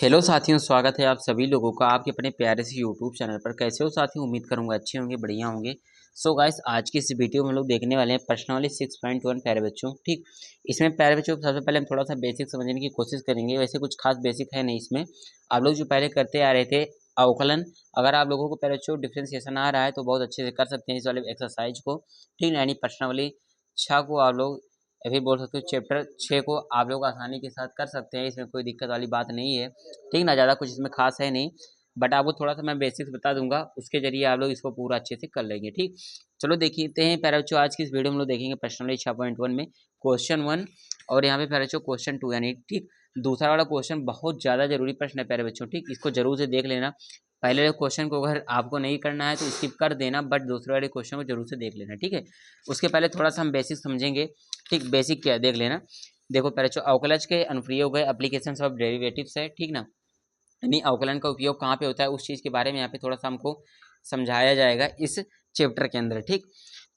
Hello साथियों, स्वागत है आप सभी लोगों का आपके अपने प्यारे से यूट्यूब चैनल पर। कैसे हो साथियों? उम्मीद करूंगा अच्छे होंगे, बढ़िया होंगे। सो गाइस, आज की इस वीडियो में हम लोग देखने वाले हैं प्रश्नावली 6.1 प्यारे बच्चों। ठीक, इसमें प्यारे बच्चों सबसे पहले हम थोड़ा सा बेसिक समझने की कोशिश करेंगे। वैसे कुछ खास बेसिक है नहीं इसमें। आप लोग जो पहले करते आ रहे थे अवकलन, अगर आप लोगों को प्यारे बच्चों डिफ्रेंसिएशन आ रहा है तो बहुत अच्छे से कर सकते हैं इस वाले एक्सरसाइज को। ठीक, यानी प्रश्नावली 6 को आप लोग अभी बोल सकते हो चैप्टर 6 को आप लोग आसानी के साथ कर सकते हैं। इसमें कोई दिक्कत वाली बात नहीं है। ठीक ना, ज़्यादा कुछ इसमें खास है नहीं, बट आपको थोड़ा सा मैं बेसिक्स बता दूंगा, उसके जरिए आप लोग इसको पूरा अच्छे से कर लेंगे। ठीक, चलो देखते हैं प्यारे बच्चों। आज की इस वीडियो में हम लोग देखेंगे प्रश्नावली 6.1 में क्वेश्चन 1 और यहाँ पे प्यारे बच्चों क्वेश्चन 2। यानी ठीक, दूसरा वाला क्वेश्चन बहुत ज़्यादा जरूरी प्रश्न है प्यारे बच्चों। ठीक, इसको जरूर से देख लेना। पहले वाले क्वेश्चन को अगर आपको नहीं करना है तो स्किप कर देना, बट दूसरे वाले क्वेश्चन को जरूर से देख लेना। ठीक है, उसके पहले थोड़ा सा हम बेसिक समझेंगे। ठीक, बेसिक क्या है देख लेना। देखो प्यारे बच्चों, अवकलज के अनुप्रयोग है, एप्लीकेशंस ऑफ डेरिवेटिव्स है। ठीक ना, यानी अवकलन का उपयोग कहाँ पे होता है उस चीज़ के बारे में यहाँ पे थोड़ा सा हमको समझाया जाएगा इस चैप्टर के अंदर। ठीक,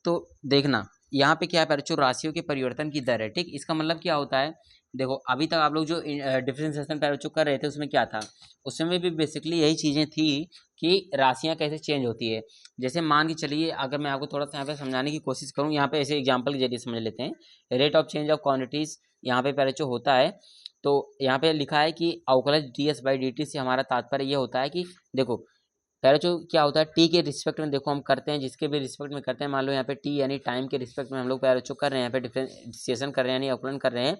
तो देखना यहाँ पे क्या है बच्चों, राशियों के परिवर्तन की दर है। ठीक, इसका मतलब क्या होता है, देखो अभी तक आप लोग जो डिफरेंशिएशन बच्चों कर रहे थे उसमें क्या था, उसमें भी बेसिकली यही चीज़ें थी कि राशियाँ कैसे चेंज होती है। जैसे मान के चलिए, अगर मैं आपको थोड़ा सा यहाँ पे समझाने की कोशिश करूँ, यहाँ पे ऐसे एग्जाम्पल के जरिए समझ लेते हैं। Rate of change of quantities यहाँ पे बच्चों होता है। तो यहाँ पे लिखा है कि अवकलज ds/dt से हमारा तात्पर्य ये होता है कि देखो पहले जो क्या होता है टी के रिस्पेक्ट में, देखो हम करते हैं जिसके भी रिस्पेक्ट में करते हैं। मान लो यहाँ पे टी यानी टाइम के रिस्पेक्ट में हम लोग पहले जो कर रहे हैं, यहाँ पे डिफ्रेंसिएशन कर रहे हैं यानी अवकलन कर रहे हैं,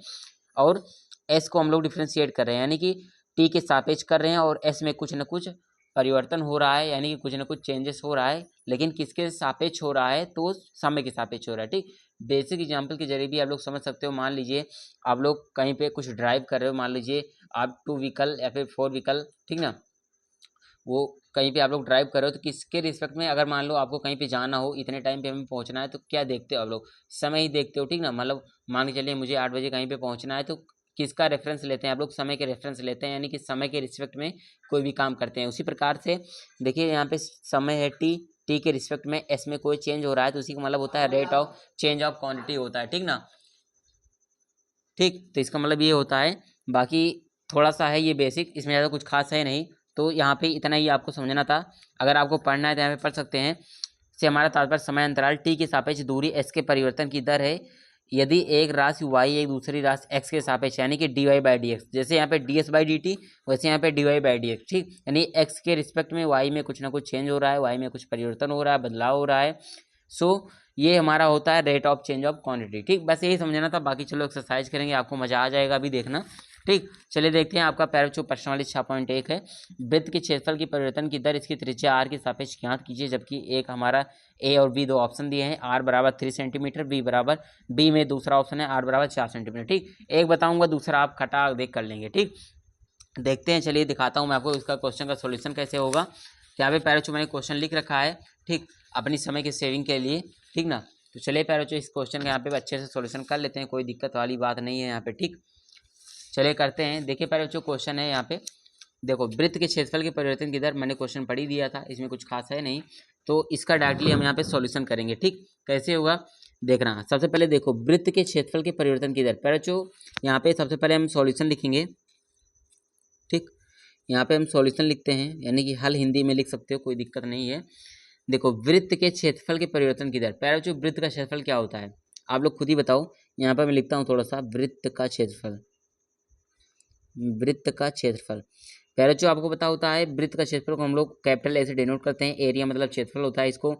और एस को हम लोग डिफ्रेंशिएट कर रहे हैं यानी कि टी के सापेक्ष कर रहे हैं, और एस में कुछ न कुछ परिवर्तन हो रहा है यानी कि कुछ न कुछ चेंजेस हो रहा है। लेकिन किसके सापेक्ष हो रहा है, तो समय के सापेक्ष हो रहा है। ठीक, बेसिक एग्जाम्पल के जरिए भी आप लोग समझ सकते हो। मान लीजिए आप लोग कहीं पे कुछ ड्राइव कर रहे हो, मान लीजिए आप 2 व्हीकल या फिर 4 व्हीकल, ठीक ना, वो कहीं पे आप लोग ड्राइव कर रहे हो, तो किसके रिस्पेक्ट में, अगर मान लो आपको कहीं पे जाना हो, इतने टाइम पे हमें पहुंचना है, तो क्या देखते हो आप लोग, समय ही देखते हो। ठीक ना, मतलब मान के चलिए मुझे 8 बजे कहीं पे पहुंचना है, तो किसका रेफरेंस लेते हैं आप लोग, समय के रेफरेंस लेते हैं, यानी कि समय के रिस्पेक्ट में कोई भी काम करते हैं। उसी प्रकार से देखिए यहाँ पे समय है टी, टी के रिस्पेक्ट में एस में कोई चेंज हो रहा है, तो उसी का मतलब होता है rate of change of quantity होता है। ठीक ना, ठीक, तो इसका मतलब ये होता है। बाकी थोड़ा सा है ये बेसिक, इसमें ज़्यादा कुछ खास है नहीं, तो यहाँ पे इतना ही आपको समझना था। अगर आपको पढ़ना है तो यहाँ पे पढ़ सकते हैं। से हमारा तात्पर्य समय अंतराल टी के सापेक्ष दूरी एस के परिवर्तन की दर है यदि एक राशि वाई एक दूसरी राशि एक्स के सापेक्ष, यानी कि D Y by D X. जैसे यहाँ पे D S by D T, वैसे यहाँ पे D Y by D X. ठीक, यानी एक्स के रिस्पेक्ट में वाई में कुछ ना कुछ चेंज हो रहा है, वाई में कुछ परिवर्तन हो रहा है, बदलाव हो रहा है। सो ये हमारा होता है rate of change of quantity. ठीक, बस यही समझना था। बाकी चलो एक्सरसाइज करेंगे, आपको मजा आ जाएगा अभी देखना। ठीक, चलिए देखते हैं। आपका पैरा जो प्रश्नावली 6.1 है, वृत्त के क्षेत्रफल की परिवर्तन की दर इसकी त्रिज्या आर के सापेक्ष ज्ञात कीजिए। जबकि एक हमारा ए और बी दो ऑप्शन दिए हैं, आर बराबर 3 सेंटीमीटर, बी में दूसरा ऑप्शन है आर बराबर 4 सेंटीमीटर। ठीक, एक बताऊंगा, दूसरा आप खटा देख कर लेंगे। ठीक, देखते हैं, चलिए दिखाता हूँ मैं आपको इसका क्वेश्चन का सोल्यूशन कैसे होगा। यहाँ पे पैरा मैंने क्वेश्चन लिख रखा है, ठीक, अपनी समय के सेविंग के लिए। ठीक ना, तो चलिए पैरा इस क्वेश्चन का यहाँ पे अच्छे से सोल्यूशन कर लेते हैं, कोई दिक्कत वाली बात नहीं है यहाँ पे। ठीक, चलिए करते हैं। देखिए पहले जो क्वेश्चन है यहाँ पे, देखो वृत्त के क्षेत्रफल के परिवर्तन की दर, मैंने क्वेश्चन पढ़ ही दिया था, इसमें कुछ खास है नहीं, तो इसका डायरेक्टली हम यहाँ पे सॉल्यूशन करेंगे। ठीक, कैसे होगा देखना। सबसे पहले देखो वृत्त के क्षेत्रफल के परिवर्तन की दर, पहले जो यहाँ पे सबसे पहले हम सॉल्यूशन लिखेंगे। ठीक, यहाँ पे हम सॉल्यूशन लिखते हैं, यानी कि हल हिंदी में लिख सकते हो, कोई दिक्कत नहीं है। देखो वृत्त के क्षेत्रफल के परिवर्तन की दर, पहले जो वृत्त का क्षेत्रफल क्या होता है आप लोग खुद ही बताओ। यहाँ पर मैं लिखता हूँ थोड़ा सा, वृत्त का क्षेत्रफल, वृत्त का क्षेत्रफल। पहले जो आपको पता होता है, वृत्त का क्षेत्रफल को हम लोग कैपिटल ए से डिनोट करते हैं। एरिया मतलब क्षेत्रफल होता है, इसको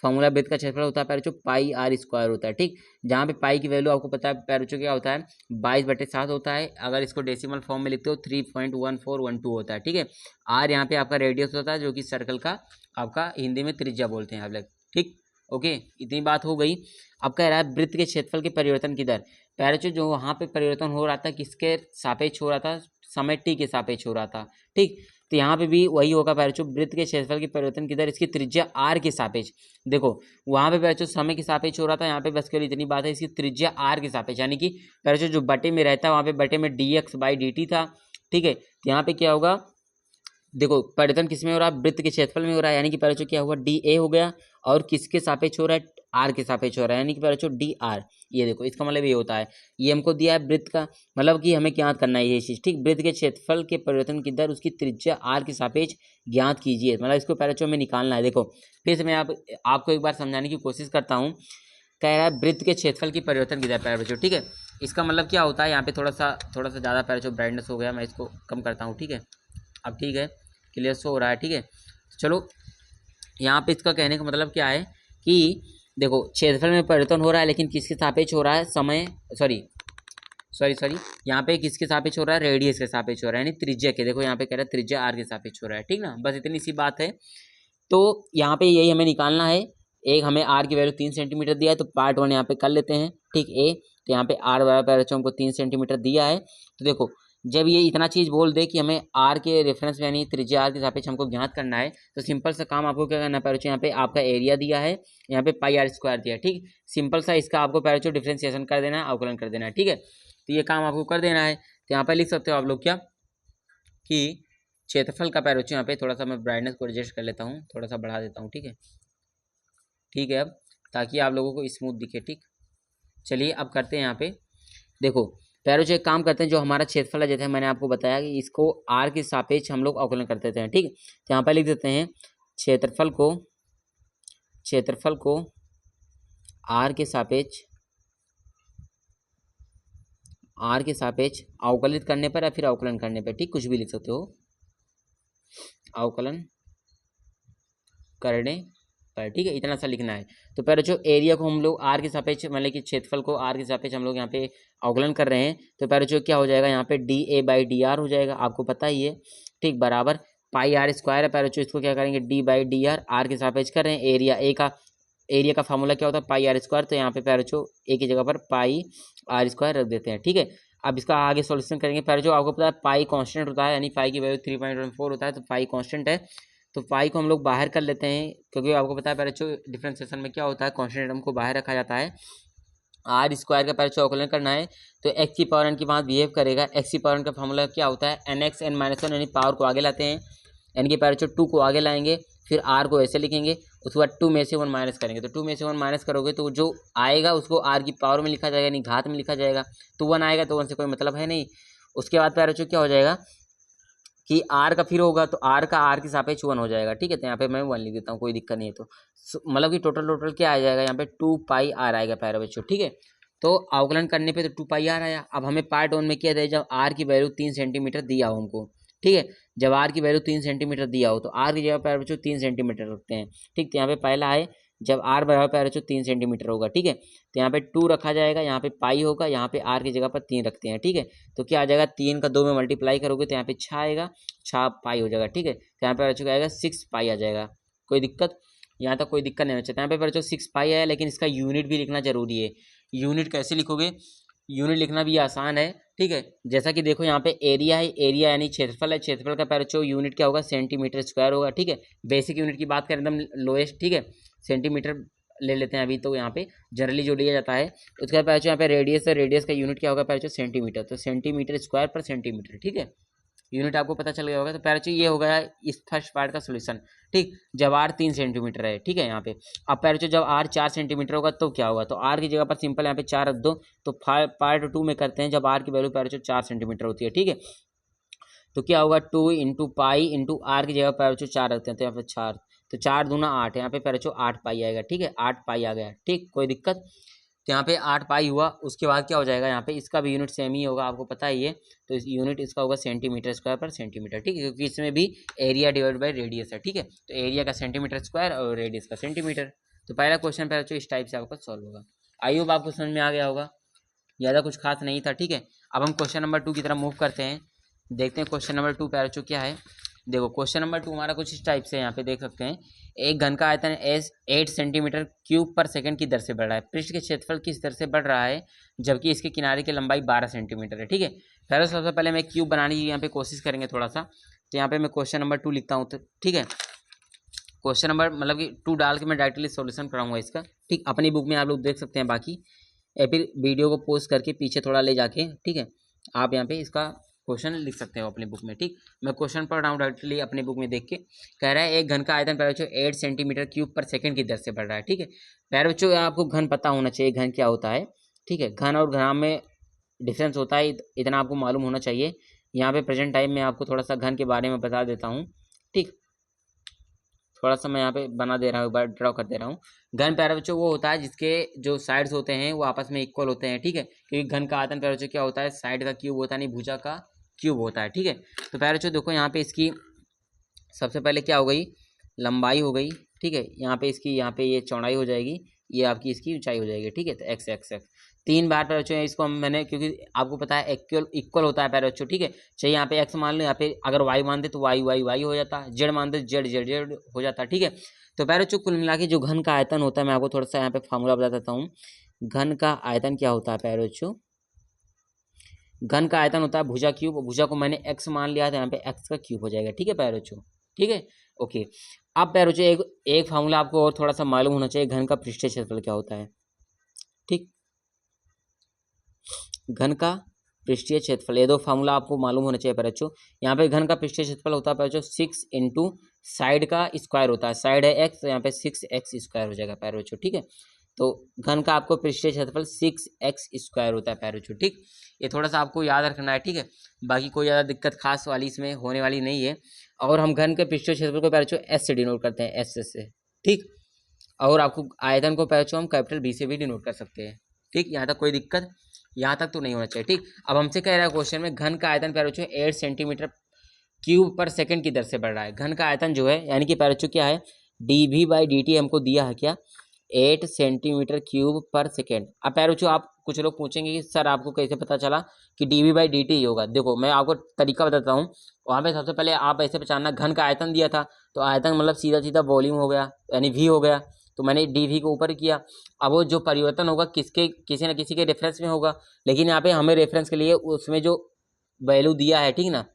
फॉर्मूला वृत्त का क्षेत्रफल होता है पहले जो पाई आर स्क्वायर होता है। ठीक, जहाँ पे पाई की वैल्यू आपको पता है पहले जो क्या होता है 22/7 होता है। अगर इसको डेसिमल फॉर्म में लिखते हो 3.1412 होता है। ठीक है, आर यहाँ पे आपका रेडियस होता है, जो कि सर्कल का आपका हिंदी में त्रिज्या बोलते हैं आप लोग। ठीक, ओके, इतनी बात हो गई। अब कह रहा है वृत्त के क्षेत्रफल के परिवर्तन की दर, पहले जो वहाँ पे परिवर्तन हो रहा था किसके सापेक्ष हो रहा था, समय टी के सापेक्ष हो रहा था। ठीक, तो यहाँ पे भी वही होगा पैरचो, वृत्त के क्षेत्रफल के परिवर्तन की दर इसकी त्रिज्या आर के सापेक्ष। देखो वहाँ पे पैरचो समय के सापेक्ष हो रहा था, यहाँ पे बस केवल इतनी बात है, इसकी त्रिज्या आर के सापेक्ष, यानी कि पैरचो जो बटे में रहता है वहाँ पे बटे में dx/dt था। ठीक है, तो यहाँ पे क्या होगा, देखो परिवर्तन किस में हो रहा है, वृत्त के क्षेत्रफल में हो रहा है, यानी कि पैरचो क्या हुआ, dA हो गया, और किसके सापेक्ष हो रहा है, आर के सापेक्ष हो रहा है, यानी कि बच्चों डी आर। ये देखो इसका मतलब ये होता है, ये हमको दिया है वृत्त का, मतलब कि हमें ज्ञात करना है ये चीज़, ठीक। वृत्त के क्षेत्रफल के परिवर्तन की दर उसकी त्रिज्या आर के सापेक्ष ज्ञात कीजिए, मतलब इसको पहले बच्चों में निकालना है। देखो फिर से मैं आपको एक बार समझाने की कोशिश करता हूँ। कह रहा है वृत्त के क्षेत्रफल की परिवर्तन की दर प्यारे बच्चों, ठीक है। इसका मतलब क्या होता है, यहाँ पे थोड़ा सा ज़्यादा प्यारे बच्चों ब्राइटनेस हो गया, मैं इसको कम करता हूँ, ठीक है। अब ठीक है, क्लियर शो हो रहा है, ठीक है। चलो यहाँ पे इसका कहने का मतलब क्या है कि देखो क्षेत्रफल में परिवर्तन हो रहा है, लेकिन किसके सापेक्ष हो रहा है, समय सॉरी यहाँ पे किसके सापेक्ष हो रहा है, रेडियस के सापेक्ष हो रहा है, यानी त्रिज्या के। देखो यहाँ पे कह रहा है त्रिज्या आर के सापेक्ष हो रहा है, ठीक ना, बस इतनी सी बात है। तो यहाँ पे यही हमें निकालना है। एक हमें आर की वैल्यू 3 सेंटीमीटर दिया है, तो पार्ट 1 यहाँ पे कर लेते हैं, ठीक। ए तो यहाँ पे आर बराबर हमको 3 सेंटीमीटर दिया है। तो देखो जब ये इतना चीज़ बोल दे कि हमें आर के रेफरेंस में यानी त्रिज्या आर के सापेक्ष हमको ज्ञात करना है, तो सिंपल सा काम आपको क्या करना है, यहाँ पे आपका एरिया दिया है, यहाँ पे पाई आर स्क्वायर दिया है, ठीक। सिंपल सा इसका आपको पैरोचो डिफ्रेंसिएशन कर देना है, अवकलन कर देना है, ठीक है। तो ये काम आपको कर देना है। तो यहाँ पर लिख सकते हो आप लोग क्या कि क्षेत्रफल का पैरोचो, यहाँ पे थोड़ा सा मैं ब्राइटनेस को एडजस्ट कर लेता हूँ, थोड़ा सा बढ़ा देता हूँ, ठीक है, ठीक है। अब ताकि आप लोगों को स्मूथ दिखे, ठीक। चलिए अब करते हैं यहाँ पे, देखो पैरोचो एक काम करते हैं, जो हमारा क्षेत्रफल है जैसे मैंने आपको बताया कि इसको आर के सापेक्ष हम लोग अवकलन कर देते हैं, ठीक। तो यहाँ पर लिख देते हैं क्षेत्रफल को आर के सापेक्ष अवकलित करने पर या फिर अवकलन करने पर, ठीक, कुछ भी लिख सकते हो, अवकलन करने पर, ठीक है, इतना सा लिखना है। तो पहले जो एरिया को हम लोग आर के सापेक्ष, मतलब कि क्षेत्रफल को आर के सापेक्ष हम लोग यहाँ पे अवकलन कर रहे हैं, तो पहले जो क्या हो जाएगा, यहाँ पे D A by D R हो जाएगा, आपको पता ही है, ठीक, बराबर पाई आर स्क्वायर है। पहले जो इसको क्या करेंगे, डी बाई डी आर के सापेक्ष कर रहे हैं, एरिया का फार्मूला क्या होता है, पाई आर स्क्वायर। तो यहाँ पे पहले जो ए की जगह पर पाई आर स्क्वायर रख देते हैं, ठीक है। अब इसका आगे सॉल्यूशन करेंगे। पहले जो आपको पता है पाई कांस्टेंट होता है, यानी पाई की वैल्यू 3.14 होता है, तो पाई कांस्टेंट है, तो पाई को हम लोग बाहर कर लेते हैं, क्योंकि आपको पता है पहले जो डिफरेंशिएशन में क्या होता है, कांस्टेंट टर्म को बाहर रखा जाता है। आर स्क्वायर का पहले अवकलन करना है, तो एक्स की पावर एन की बात बिहेव करेगा। एक्स की पावर एन का फॉर्मूला क्या होता है, N X N minus one, यानी पावर को आगे लाते हैं, एन की पावर 2 को आगे लाएंगे, फिर आर को ऐसे लिखेंगे, उसके बाद 2 में से 1 माइनस करेंगे। तो 2 में से 1 माइनस करोगे तो जो आएगा उसको आर की पावर में लिखा जाएगा, यानी घात में लिखा जाएगा। तो 1 आएगा तो 1 से कोई मतलब है नहीं। उसके बाद पहले क्या हो जाएगा कि आर का फिर होगा, तो आर का आर के सापेक्ष 1 हो जाएगा, ठीक है। तो यहाँ पे मैं 1 लिख देता हूँ, कोई दिक्कत नहीं है। तो मतलब कि टोटल क्या आ जाएगा, यहाँ पे 2 पाई आर आएगा प्यारे बच्चों, ठीक है। तो अवकलन करने पे तो 2 पाई आर आया। अब हमें पार्ट 1 में क्या दिया, जब आर की वैल्यू 3 सेंटीमीटर दिया हो हमको, ठीक है, जब आर की वैल्यू 3 सेंटीमीटर दिया हो तो आर की जगह प्यारे बच्चों 3 सेंटीमीटर रखते हैं, ठीक। तो यहाँ पे पहला है जब आर बराबर प्यारे बच्चों 3 सेंटीमीटर होगा, ठीक है, तो यहाँ पे 2 रखा जाएगा, यहाँ पे पाई होगा, यहाँ पे आर की जगह पर 3 रखते हैं, ठीक है। तो क्या आ जाएगा, 3 का 2 में मल्टीप्लाई करोगे तो यहाँ पे 6 आएगा, 6 पाई हो जाएगा, ठीक है। तो यहाँ पे बच्चों आएगा 6 पाई आ जाएगा, कोई दिक्कत, यहाँ तक कोई दिक्कत नहीं होना चाहिए। यहाँ पे बच्चों 6 पाई आया, लेकिन इसका यूनिट भी लिखना जरूरी है। यूनिट कैसे लिखोगे, यूनिट लिखना भी आसान है, ठीक है। जैसा कि देखो यहाँ पे एरिया है, एरिया यानी क्षेत्रफल है, क्षेत्रफल का बच्चों यूनिट क्या होगा, सेंटीमीटर स्क्वायर होगा, ठीक है। बेसिक यूनिट की बात करें एकदम लोएस्ट, ठीक है, सेंटीमीटर ले लेते हैं अभी, तो यहाँ पे जनरली जो लिया जाता है। उसके बाद बच्चों यहाँ पे रेडियस है, रेडियस का यूनिट क्या होगा बच्चों, सेंटीमीटर, तो सेंटीमीटर स्क्वायर पर सेंटीमीटर, ठीक है। यूनिट आपको पता चल गया होगा। तो पैरोचो ये हो गया इस फर्स्ट पार्ट का सोल्यूशन, ठीक। जब आर 3 सेंटीमीटर है, ठीक है, यहाँ पे अब पैरोचो जब आर 4 सेंटीमीटर होगा तो क्या होगा, तो आर की जगह पर सिंपल यहाँ पे 4 रख दो। तो पार्ट 2 में करते हैं, जब आर की वैल्यू पैरोचो 4 सेंटीमीटर होती है, ठीक है, तो क्या होगा 2 इंटू पाई इंटू आर की जगह पैरोचो 4 रखते हैं, तो यहाँ पे 4, तो 4 दूना 8, यहाँ पे पैरोचो 8 पाई आएगा, ठीक है, 8 पाई आ गया, ठीक, कोई दिक्कत। तो यहाँ पे 8 पाई हुआ। उसके बाद क्या हो जाएगा, यहाँ पे इसका भी यूनिट सेम ही होगा, आपको पता ही है। तो इस यूनिट इसका होगा सेंटीमीटर स्क्वायर पर सेंटीमीटर, ठीक है, क्योंकि इसमें भी एरिया डिवाइड बाई रेडियस है, ठीक है। तो एरिया का सेंटीमीटर स्क्वायर और रेडियस का सेंटीमीटर। तो पहला क्वेश्चन पहले इस टाइप से आपका सॉल्व होगा। आई होप आपको समझ में आ गया होगा, ज़्यादा कुछ खास नहीं था, ठीक है। अब हम क्वेश्चन नंबर 2 की तरफ मूव करते हैं, देखते हैं क्वेश्चन नंबर 2 पैरोचो क्या है। देखो क्वेश्चन नंबर 2 हमारा कुछ इस टाइप से यहाँ पे देख सकते हैं। एक घन का आयतन 8 सेंटीमीटर क्यूब पर सेकंड की दर से बढ़ रहा है। पृष्ठ के क्षेत्रफल किस दर से बढ़ रहा है, जबकि इसके किनारे की लंबाई 12 सेंटीमीटर है, ठीक है। पहले सबसे पहले मैं क्यूब बनाने की यहाँ पे कोशिश करेंगे थोड़ा सा। तो यहाँ पे मैं क्वेश्चन नंबर 2 लिखता हूँ, तो ठीक है, क्वेश्चन नंबर मतलब कि 2 डाल के मैं डायरेक्टली सोल्यूशन कराऊंगा इसका, ठीक। अपनी बुक में आप लोग देख सकते हैं बाकी, या फिर वीडियो को पोस्ट करके पीछे थोड़ा ले जाके, ठीक है, आप यहाँ पे इसका क्वेश्चन लिख सकते हो अपनी बुक में। ठीक, मैं क्वेश्चन पढ़ रहा हूँ डायरेक्टली अपनी बुक में देख के। कह रहा है एक घन का आयतन प्यारे बच्चों 8 सेंटीमीटर क्यूब पर सेकंड की दर से बढ़ रहा है। ठीक है प्यारे बच्चों, आपको घन पता होना चाहिए, घन क्या होता है। ठीक है, घन और ग्राम में डिफरेंस होता है, इतना आपको मालूम होना चाहिए। यहाँ पे प्रेजेंट टाइम में आपको थोड़ा सा घन के बारे में बता देता हूँ। ठीक, थोड़ा सा मैं यहाँ पे बना दे रहा हूँ, एक बार ड्रॉ कर दे रहा हूँ। घन प्यारे बच्चों वो होता है जिसके जो साइड्स होते हैं वो आपस में इक्वल होते हैं। ठीक है, क्योंकि घन का आयतन प्यारे बच्चों क्या होता है, साइड का क्यूब होता है, नहीं भुजा का क्यूब होता है। ठीक है, तो प्यारे बच्चों देखो यहाँ पे इसकी सबसे पहले क्या हो गई, लंबाई हो गई। ठीक है, यहाँ पे इसकी, यहाँ पे ये चौड़ाई हो जाएगी, ये आपकी इसकी ऊंचाई हो जाएगी। ठीक है, तो एक्स एक्स एक्स 3 बार प्यारे बच्चों इसको मैंने, क्योंकि आपको पता है इक्वल इक्वल होता है प्यारे बच्चों। ठीक है, चाहिए यहाँ पे एक्स मान लो, यहाँ पे अगर वाई मान दे तो वाई वाई वाई हो जाता, जेड मान दे जेड जेड जेड हो जाता। ठीक है, तो प्यारे बच्चों कुल मिला के जो घन का आयतन होता है, मैं आपको थोड़ा सा यहाँ पे फार्मूला बता देता हूँ। घन का आयतन क्या होता है प्यारे बच्चों, घन का आयतन होता है भुजा क्यूब, भुजा को मैंने एक्स मान लिया था, यहाँ पे एक्स का क्यूब हो जाएगा। ठीक है प्यारे बच्चों, ठीक है ओके। अब प्यारे बच्चों एक फार्मूला आपको और थोड़ा सा मालूम होना चाहिए, घन का पृष्ठीय क्षेत्रफल क्या होता है। ठीक, घन का पृष्ठीय क्षेत्रफल, ये दो फार्मूला आपको मालूम होना चाहिए प्यारे बच्चों। यहाँ पे घन का पृष्ठीय क्षेत्रफल होता है प्यारे बच्चों 6 इंटू साइड का स्क्वायर होता है, साइड है एक्स, तो यहाँ पे 6x स्क्वायर हो जाएगा प्यारे बच्चों। ठीक है, तो घन का आपको पृष्ठीय क्षेत्रफल 6x स्क्वायर होता है प्यारे बच्चों। ठीक, ये थोड़ा सा आपको याद रखना है। ठीक है, बाकी कोई ज़्यादा दिक्कत खास वाली इसमें होने वाली नहीं है। और हम घन के पृष्ठीय क्षेत्रफल को प्यारे बच्चों एस से डिनोट करते हैं, एस से। ठीक, और आपको आयतन को प्यारे बच्चों हम कैपिटल बी से भी डिनोट कर सकते हैं। ठीक, यहाँ तक कोई दिक्कत, यहाँ तक तो नहीं होना चाहिए। ठीक, अब हमसे कह रहा है क्वेश्चन में घन का आयतन प्यारे बच्चों 8 सेंटीमीटर क्यूब पर सेकंड की दर से बढ़ रहा है। घन का आयतन जो है, यानी कि प्यारे बच्चों क्या है, dv/dt हमको दिया है क्या, 8 सेंटीमीटर क्यूब पर सेकेंड। अब प्यारे बच्चों आप कुछ लोग पूछेंगे कि सर आपको कैसे पता चला कि dv/dt ही होगा। देखो मैं आपको तरीका बताता हूँ। वहाँ पे सबसे पहले आप ऐसे पहचानना, घन का आयतन दिया था तो आयतन मतलब सीधा सीधा वॉल्यूम हो गया, यानी v हो गया, तो मैंने dv को ऊपर किया। अब वो जो परिवर्तन होगा किसके, किसी न किसी के रेफरेंस में होगा, लेकिन यहाँ पे हमें रेफरेंस के लिए उसमें जो वैल्यू दिया है, ठीक ना,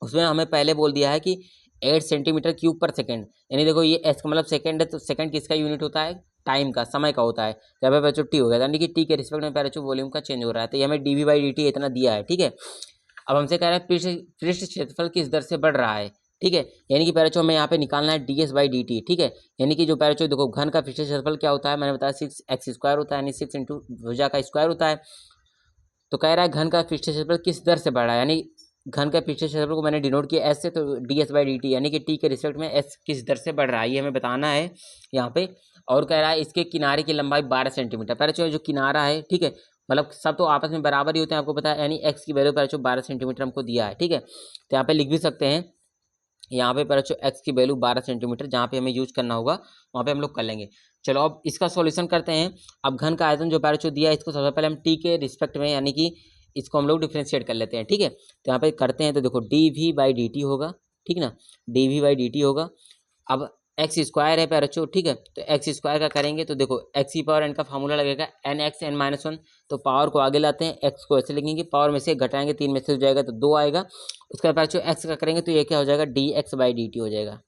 उसमें हमें पहले बोल दिया है कि 8 सेंटीमीटर क्यूब पर सेकंड, यानी देखो ये एस का मतलब सेकंड है, तो सेकंड किसका यूनिट होता है, टाइम का, समय का होता है। जब पे बच्चों टी हो गया, यानी कि टी के रिस्पेक्ट में पहले बच्चों वॉल्यूम का चेंज हो रहा है, तो ये हमें dv/dt इतना दिया है। ठीक है, अब हमसे कह रहा है पृष्ठ क्षेत्रफल किस दर से बढ़ रहा है। ठीक है, यानी कि पहले हमें यहाँ पे निकालना है ds/dt। ठीक है, यानी कि जो पहले देखो घन का पृष्ठ क्षेत्रफल क्या होता है, मैंने बताया 6x स्क्वायर होता है, यानी 6 इंटू भुजा का स्क्वायर होता है। तो कह रहा है घन का पृष्ठ क्षेत्रफल किस दर से बढ़ा है, यानी घन का पृष्ठ क्षेत्रफल को मैंने डिनोट किया एस से, तो ds/dt, यानी कि टी के रिस्पेक्ट में एस किस दर से बढ़ रहा है, ये हमें बताना है यहाँ पे। और कह रहा है इसके किनारे की लंबाई 12 सेंटीमीटर। पहले जो किनारा है, ठीक है, मतलब सब तो आपस में बराबर ही होते हैं, आपको पता है, यानी एक्स की वैल्यू पहले 12 सेंटीमीटर हमको दिया है। ठीक है, तो यहाँ पे लिख भी सकते हैं, यहाँ पे पहले एक्स की वैल्यू 12 सेंटीमीटर, जहाँ पे हमें यूज करना होगा वहाँ पे हम लोग कर लेंगे। चलो अब इसका सॉल्यूशन करते हैं। अब घन का आयतन जो पहले दिया है, इसको सबसे पहले हम टी के रिस्पेक्ट में, यानी कि इसको हम लोग डिफ्रेंशिएट कर लेते हैं। ठीक है, तो यहाँ पे करते हैं, तो देखो dv/dt होगा, ठीक ना, dv/dt होगा। अब एक्स स्क्वायर है प्यारे बच्चों, ठीक है, तो एक्स स्क्वायर का करेंगे तो देखो एक्स की पावर एन का फार्मूला लगेगा nx(n-1), तो पावर को आगे लाते हैं, एक्स को ऐसे लिखेंगे, पावर में से घटाएंगे, 3 में से हो जाएगा तो 2 आएगा। उसके बाद बच्चों एक्स का करेंगे तो ये क्या हो जाएगा, dx/dt हो जाएगा।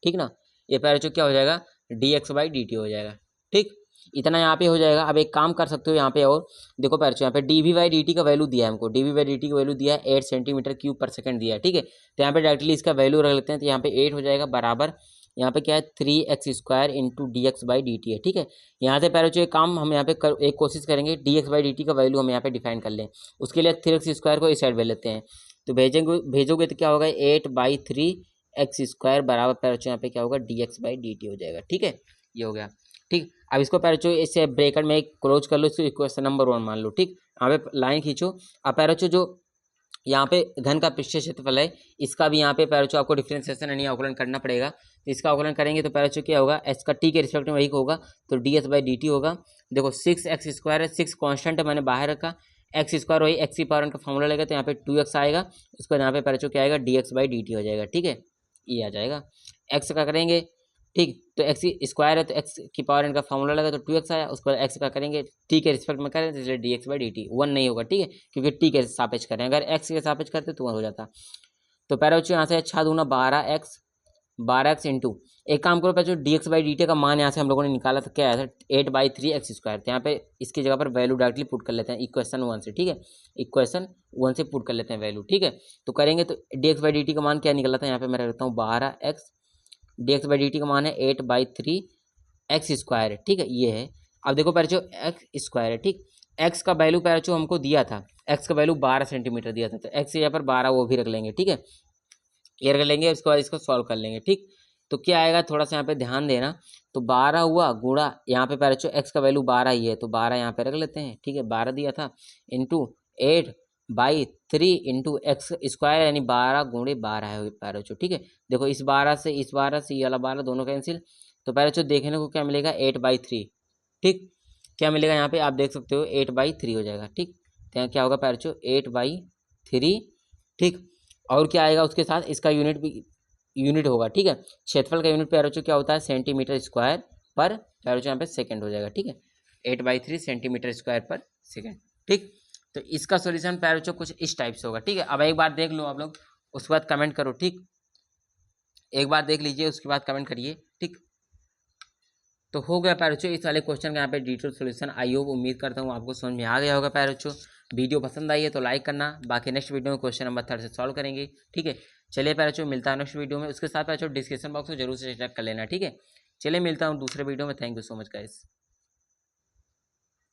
ठीक ना, ये प्यारे बच्चों क्या हो जाएगा, dx/dt हो जाएगा। ठीक, इतना यहाँ पे हो जाएगा। अब एक काम कर सकते हो यहाँ पे, और देखो प्यारे बच्चों यहाँ पे dv/dt का वैल्यू दिया है हमको, dv/dt का वैल्यू दिया है 8 सेंटीमीटर क्यूब पर सेकंड दिया है। ठीक है, तो यहाँ पे डायरेक्टली इसका वैल्यू रख लेते हैं, तो यहाँ पे 8 हो जाएगा बराबर, यहाँ पे क्या है 3x स्क्वायर इंटू dx/dt है। ठीक है, यहाँ से पहले जो एक काम हम यहाँ पे एक कोशिश करेंगे, dx/dt का वैल्यू हम यहाँ पे डिफाइन कर लें। उसके लिए 3x स्क्वायर को इस साइड भेज लेते हैं, तो भेजोगे तो क्या होगा 8/3x स्क्वायर बराबर पहले यहाँ पे क्या होगा dx/dt हो जाएगा। ठीक है, ये हो गया। ठीक, अब इसको पहले इसे ब्रैकेट में क्लोज कर लो, इसको इक्वेशन नंबर 1 मान लो। ठीक, यहाँ पे लाइन खींचो। अब पहले जो यहाँ पे घन का पृष्ठीय क्षेत्रफल है, इसका भी यहाँ पे पहले आपको डिफरेंशिएशन यानी अवकलन करना पड़ेगा। तो इसका अवकलन करेंगे तो पहले क्या होगा, एस का टी के रिस्पेक्ट में वही होगा, तो ds/dt होगा। देखो 6x स्क्वायर है, 6 कॉन्स्टेंट है, मैंने बाहर रखा, एक्स स्क्वायर वही एक्स की पावर का फॉर्मूला लेगा, तो यहाँ पे 2x आएगा, उसके बाद यहाँ पे पहले क्या आएगा dx/dt हो जाएगा। ठीक है, ये आ जाएगा। एक्स का करेंगे, ठीक, तो एक्स स्क्वायर है तो एक्स की पावर एन का फॉर्मूला लगा तो 2x आया, उसके बाद एक्स का करेंगे टी के रिस्पेक्ट में करें तो इसलिए dx/dt 1 नहीं होगा। ठीक है, क्योंकि टी के सापेक्ष करें, अगर एक्स के सापेक्ष करते तो 1 हो जाता। तो पहले बच्चों यहाँ से 6 दूना 12x 12x इंटू, एक काम करो पैचो, dx/dt का मान यहाँ से हम लोगों ने निकाला था, क्या आया था 8/3x²। तो यहाँ पे इसकी जगह पर वैल्यू डायरेक्टली पुट कर लेते हैं इक्वेशन 1 से, ठीक है, इक्वेशन 1 से पुट कर लेते हैं वैल्यू, ठीक है। तो करेंगे तो dx/dt का मान क्या निकला था, यहाँ पे मैं रखता हूँ 12x, dx/dt का मान है 8/3x², ठीक है, ये है। अब देखो पैचो x² है, ठीक, x का वैल्यू पैचो हमको दिया था, x का वैल्यू 12 सेंटीमीटर दिया था, तो x यहाँ पर 12 वो भी रख लेंगे, ठीक है, ये रख लेंगे। उसके बाद इसको सॉल्व कर लेंगे, ठीक। तो क्या आएगा, थोड़ा सा यहाँ पे ध्यान देना, तो 12 हुआ गुणा, यहाँ पे पैचो x का वैल्यू 12 ही है, तो 12 यहाँ पे रख लेते हैं, ठीक है, 12 दिया था, इंटू 8/3 इंटू x², यानी 12 गुणे 12 है पैचो, ठीक है। देखो इस 12 से इस 12 से ये वाला 12 दोनों कैंसिल, तो पैचो देखने को क्या मिलेगा 8/3, ठीक, क्या मिलेगा यहाँ पे आप देख सकते हो 8/3 हो जाएगा, ठीक। तो यहाँ क्या होगा पैचो 8/3, ठीक। और क्या आएगा उसके साथ, इसका यूनिट भी यूनिट होगा, ठीक है, क्षेत्रफल का यूनिट पैरोचो क्या होता है सेंटीमीटर स्क्वायर पर पैरोचो, यहाँ पे सेकंड हो जाएगा, ठीक है, 8/3 सेंटीमीटर स्क्वायर पर सेकंड, ठीक। तो इसका सॉल्यूशन पैरोचो कुछ इस टाइप से होगा, ठीक है। अब एक बार देख लो आप लोग, उसके बाद कमेंट करो, ठीक, एक बार देख लीजिए उसके बाद कमेंट करिए, ठीक। तो हो गया पैरोचो इस वाले क्वेश्चन का यहाँ पे डिटेल सॉल्यूशन। आई होप, उम्मीद करता हूँ आपको समझ में आ गया होगा पैरोचो। वीडियो पसंद आई है तो लाइक करना, बाकी नेक्स्ट वीडियो में क्वेश्चन नंबर 3 से सॉल्व करेंगे, ठीक है। चलिए पैरोचो, मिलता है नेक्स्ट वीडियो में, उसके साथ पैरोचो डिस्क्रिप्शन बॉक्स को जरूर से चेक कर लेना, ठीक है। चलिए मिलता हूँ दूसरे वीडियो में, thank you so much guys.